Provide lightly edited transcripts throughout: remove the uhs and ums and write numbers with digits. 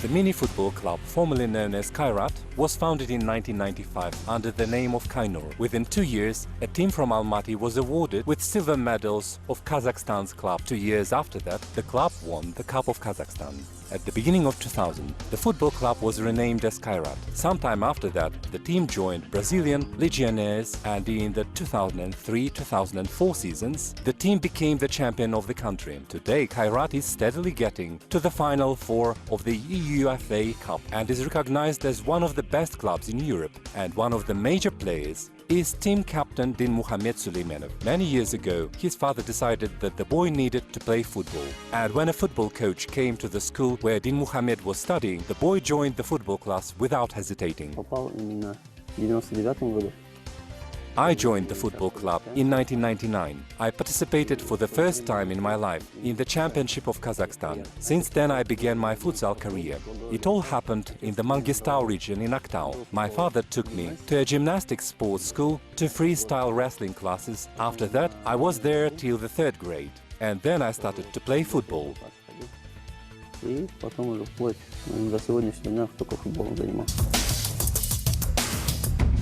mini football club, formerly known as Kairat, was founded in 1995 under the name of Kainar. Within 2 years, a team from Almaty was awarded with silver medals of Kazakhstan's club. 2 years after that, the club won the Cup of Kazakhstan. At the beginning of 2000, the football club was renamed as Kairat. Sometime after that, the team joined Brazilian Legionnaires, and in the 2003-2004 seasons, the team became the champion of the country. Today, Kairat is steadily getting to the final four of the UEFA Cup and is recognized as one of the best clubs in Europe. And one of the major players is team captain Dinmuhamed Süleymanov. Many years ago, his father decided that the boy needed to play football. And when a football coach came to the school where Dinmuhamed was studying, the boy joined the football class without hesitating. I joined the football club in 1999. I participated for the first time in my life in the Championship of Kazakhstan. Since then I began my futsal career. It all happened in the Mangistau region in Aktau. My father took me to a gymnastics sports school, to freestyle wrestling classes. After that I was there till the 3rd grade. And then I started to play football.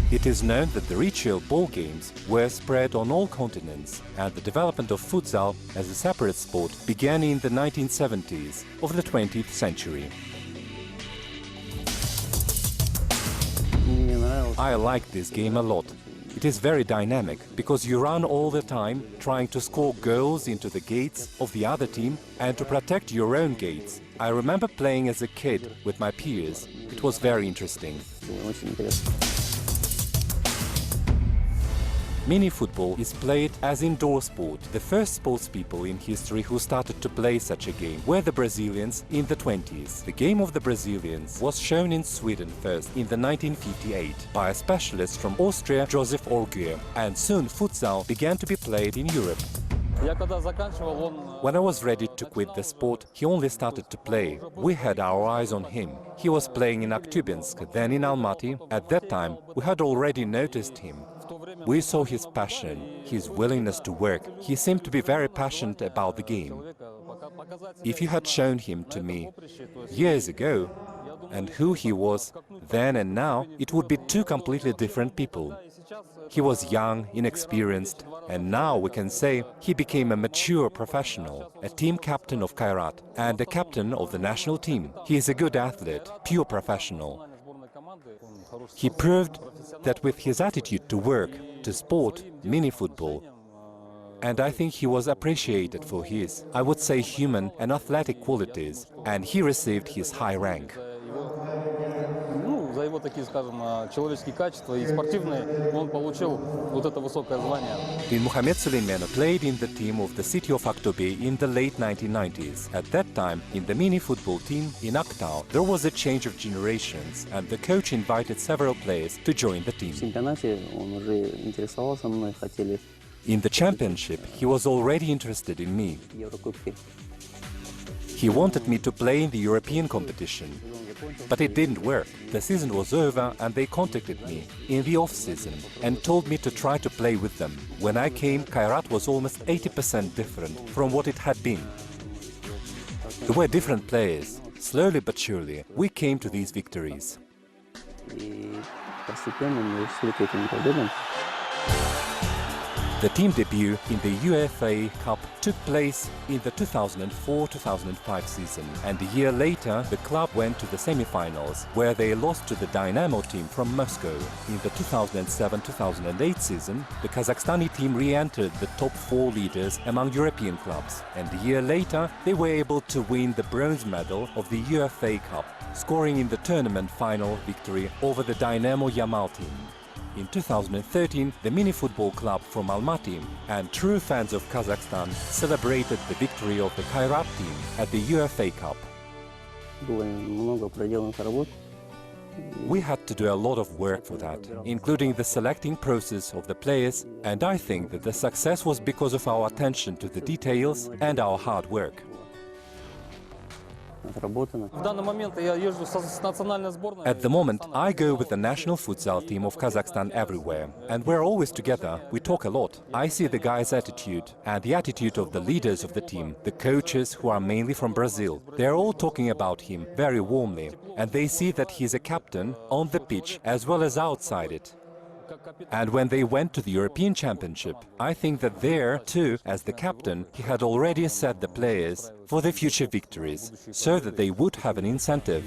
It is known that the ritual ball games were spread on all continents, and the development of futsal as a separate sport began in the 1970s of the 20th century. I like this game a lot. It is very dynamic, because you run all the time trying to score goals into the gates of the other team and to protect your own gates. I remember playing as a kid with my peers. It was very interesting. Mini football is played as indoor sport. The first sportspeople in history who started to play such a game were the Brazilians in the 20s. The game of the Brazilians was shown in Sweden first in the 1958 by a specialist from Austria, Joseph Orgue, and soon futsal began to be played in Europe. When I was ready to quit the sport, he only started to play. We had our eyes on him. He was playing in Aktyubinsk, then in Almaty. At that time, we had already noticed him. We saw his passion, his willingness to work. He seemed to be very passionate about the game. If you had shown him to me years ago, and who he was then and now, it would be two completely different people. He was young, inexperienced, and now we can say he became a mature professional, a team captain of Kairat and a captain of the national team. He is a good athlete, pure professional. He proved that with his attitude to work, to sport, mini-football, and I think he was appreciated for his, I would say, human and athletic qualities, and he received his high rank. Dinmuhamed Süleymanov played in the team of the city of Aktobe in the late 1990s. At that time, in the mini-football team in Aktau, there was a change of generations, and the coach invited several players to join the team. In the championship, he was already interested in me. He wanted me to play in the European competition, but it didn't work. The season was over and they contacted me in the off-season and told me to try to play with them. When I came, Kairat was almost 80% different from what it had been. There were different players. Slowly but surely, we came to these victories. The team debut in the UEFA Cup took place in the 2004-2005 season, and a year later the club went to the semi-finals, where they lost to the Dynamo team from Moscow. In the 2007-2008 season, the Kazakhstani team re-entered the top 4 leaders among European clubs, and a year later they were able to win the bronze medal of the UEFA Cup, scoring in the tournament final victory over the Dynamo Yamal team. In 2013, the mini-football club from Almaty and true fans of Kazakhstan celebrated the victory of the Kairat team at the UEFA Cup. We had to do a lot of work for that, including the selecting process of the players, and I think that the success was because of our attention to the details and our hard work. At the moment, I go with the national futsal team of Kazakhstan everywhere. And we're always together, we talk a lot. I see the guys' attitude and the attitude of the leaders of the team, the coaches who are mainly from Brazil. They're all talking about him very warmly. And they see that he's a captain on the pitch as well as outside it. And when they went to the European Championship, I think that there, too, as the captain, he had already set the players for the future victories, so that they would have an incentive.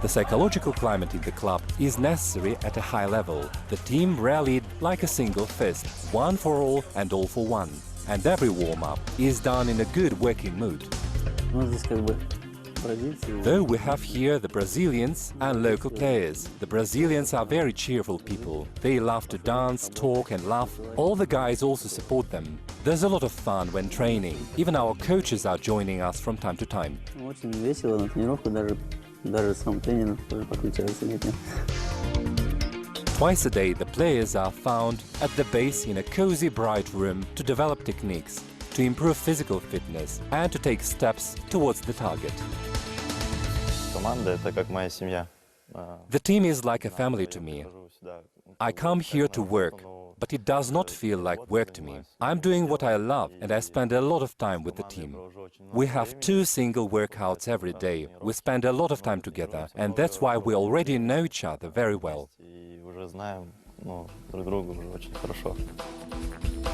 The psychological climate in the club is necessary at a high level. The team rallied like a single fist, one for all and all for one. And every warm-up is done in a good working mood. Though we have here the Brazilians and local players. The Brazilians are very cheerful people. They love to dance, talk and laugh. All the guys also support them. There's a lot of fun when training. Even our coaches are joining us from time to time. Twice a day the players are found at the base in a cozy bright room to develop techniques, to improve physical fitness and to take steps towards the target. The team is like a family to me. I come here to work, but it does not feel like work to me. I'm doing what I love and I spend a lot of time with the team. We have 2 single workouts every day. We spend a lot of time together and that's why we already know each other very well.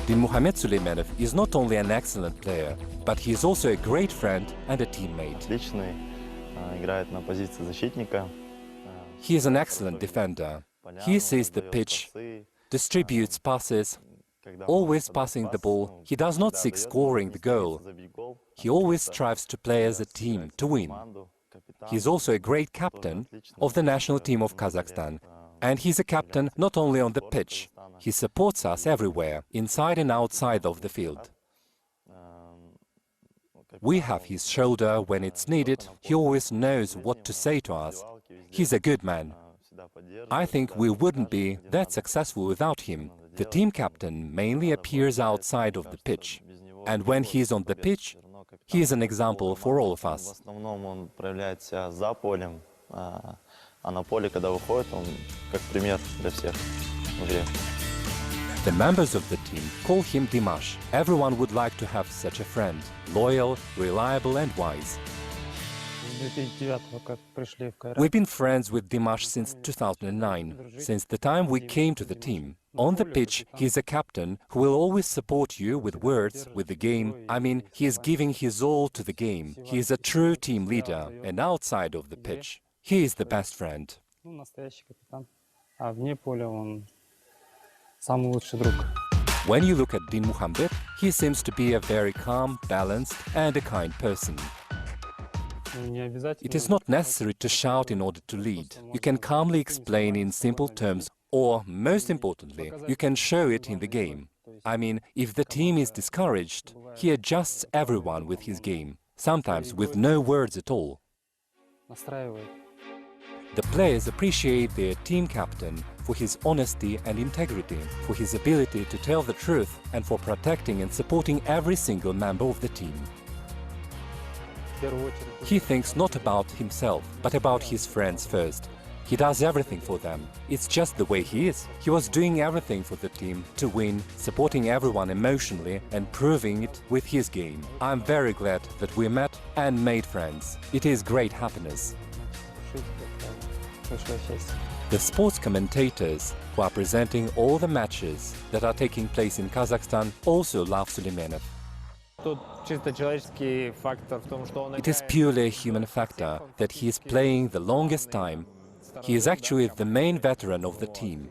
Dinmuhamed Süleymanov is not only an excellent player, but he is also a great friend and a teammate. He is an excellent defender. He sees the pitch, distributes passes, always passing the ball. He does not seek scoring the goal. He always strives to play as a team, to win. He is also a great captain of the national team of Kazakhstan. And he's a captain not only on the pitch. He supports us everywhere, inside and outside of the field. We have his shoulder when it's needed. He always knows what to say to us. He's a good man. I think we wouldn't be that successful without him. The team captain mainly appears outside of the pitch. And when he's on the pitch, he is an example for all of us. The members of the team call him Dimash. Everyone would like to have such a friend, loyal, reliable and wise. We've been friends with Dimash since 2009, since the time we came to the team. On the pitch, he's a captain who will always support you with words, with the game. I mean, he is giving his all to the game. He is a true team leader, and outside of the pitch, he is the best friend. When you look at Dinmuhamed, he seems to be a very calm, balanced and a kind person. It is not necessary to shout in order to lead. You can calmly explain in simple terms, or, most importantly, you can show it in the game. I mean, if the team is discouraged, he adjusts everyone with his game, sometimes with no words at all. The players appreciate their team captain for his honesty and integrity, for his ability to tell the truth and for protecting and supporting every single member of the team. He thinks not about himself, but about his friends first. He does everything for them. It's just the way he is. He was doing everything for the team to win, supporting everyone emotionally and proving it with his game. I'm very glad that we met and made friends. It is great happiness. The sports commentators who are presenting all the matches that are taking place in Kazakhstan also love Süleymanov. It is purely a human factor that he is playing the longest time. He is actually the main veteran of the team.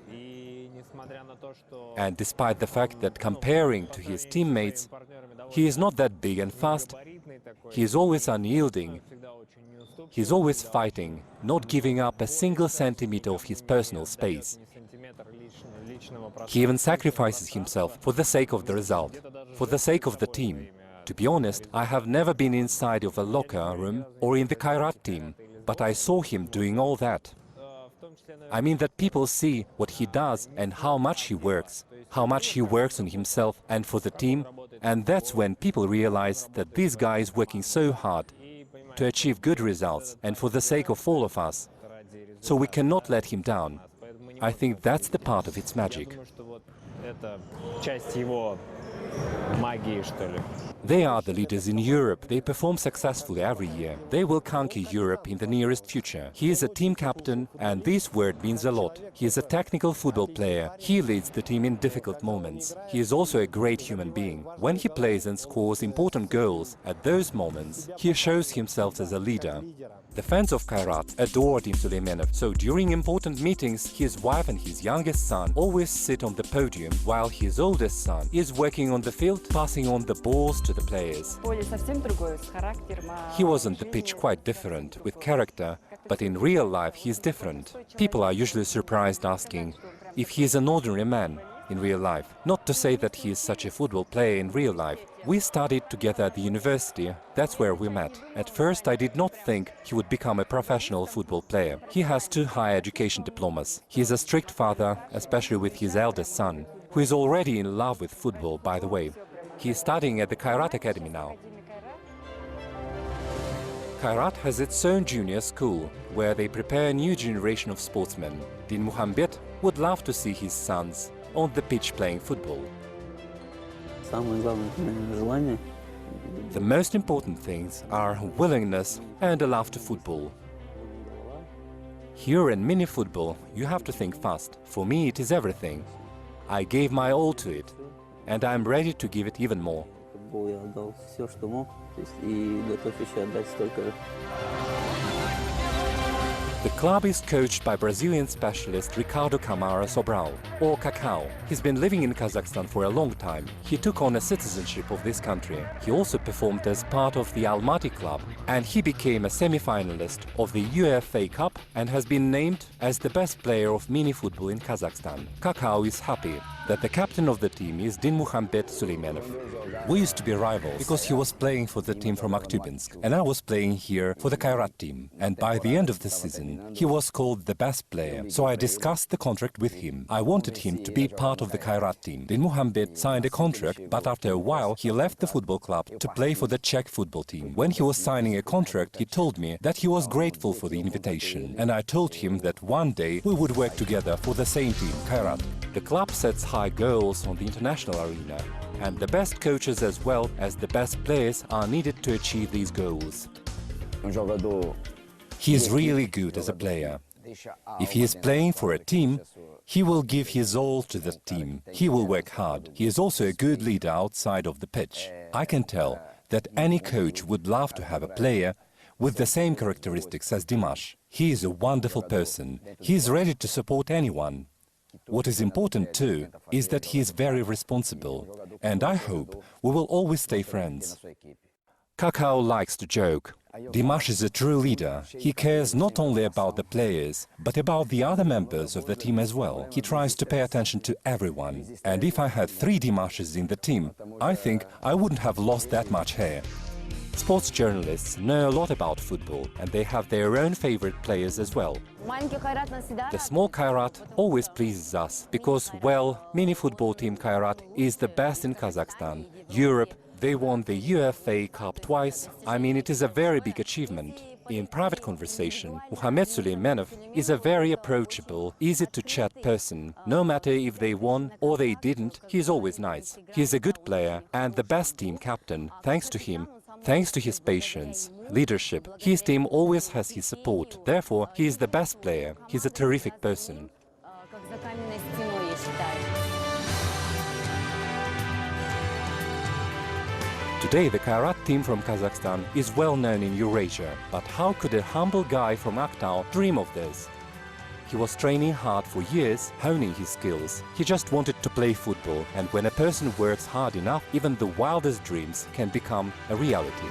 And despite the fact that comparing to his teammates, he is not that big and fast, he is always unyielding. He is always fighting, not giving up a single centimeter of his personal space. He even sacrifices himself for the sake of the result, for the sake of the team. To be honest, I have never been inside of a locker room or in the Kairat team, but I saw him doing all that. I mean that people see what he does and how much he works. how much he works on himself and for the team, and that's when people realize that this guy is working so hard to achieve good results and for the sake of all of us. So we cannot let him down. I think that's the part of its magic. They are the leaders in Europe. They perform successfully every year. They will conquer Europe in the nearest future. He is a team captain, and this word means a lot. He is a technical football player. He leads the team in difficult moments. He is also a great human being. When he plays and scores important goals, at those moments, he shows himself as a leader. The fans of Kairat adored Suleimanov, so during important meetings, his wife and his youngest son always sit on the podium, while his oldest son is working on the field, passing on the balls to the players. He was on the pitch quite different, with character, but in real life he is different. People are usually surprised asking if he is an ordinary man in real life. Not to say that he is such a football player in real life. We studied together at the university, that's where we met. At first I did not think he would become a professional football player. He has 2 higher education diplomas. He is a strict father, especially with his eldest son, who is already in love with football, by the way. He is studying at the Kairat Academy now. Kairat has its own junior school, where they prepare a new generation of sportsmen. Dinmuhammed would love to see his sons on the pitch playing football. The most important things are willingness and a love to football. Here in mini football, you have to think fast. For me, it is everything. I gave my all to it, and I'm ready to give it even more. The club is coached by Brazilian specialist Ricardo Camara Sobral, or Cacau. He's been living in Kazakhstan for a long time. He took on a citizenship of this country. He also performed as part of the Almaty club, and he became a semi-finalist of the UEFA Cup and has been named as the best player of mini-football in Kazakhstan. Cacau is happy that the captain of the team is Dinmuhammed Suleimanov. We used to be rivals because he was playing for the team from Akhtubinsk and I was playing here for the Kairat team. And by the end of the season, he was called the best player. So I discussed the contract with him. I wanted him to be part of the Kairat team. Dinmuhammed signed a contract, but after a while he left the football club to play for the Czech football team. When he was signing a contract, he told me that he was grateful for the invitation. And I told him that one day we would work together for the same team, Kairat. The club sets high goals on the international arena, and the best coaches as well as the best players are needed to achieve these goals. He is really good as a player. If he is playing for a team, he will give his all to the team. He will work hard. He is also a good leader outside of the pitch. I can tell that any coach would love to have a player with the same characteristics as Dimash. He is a wonderful person. He is ready to support anyone. What is important too is that he is very responsible, and I hope we will always stay friends. Cacau likes to joke. Dimash is a true leader. He cares not only about the players, but about the other members of the team as well. He tries to pay attention to everyone. And if I had 3 Dimashes in the team, I think I wouldn't have lost that much hair. Sports journalists know a lot about football, and they have their own favorite players as well. The small Kairat always pleases us because, well, mini-football team Kairat is the best in Kazakhstan. Europe, they won the UEFA Cup twice. I mean, it is a very big achievement. In private conversation, Muhammed Suleimanov is a very approachable, easy-to-chat person. No matter if they won or they didn't, he is always nice. He is a good player and the best team captain. Thanks to him, thanks to his patience, leadership, his team always has his support. Therefore, he is the best player. He's a terrific person. Today, the Kairat team from Kazakhstan is well known in Eurasia. But how could a humble guy from Aktau dream of this? He was training hard for years, honing his skills. He just wanted to play football, and when a person works hard enough, even the wildest dreams can become a reality.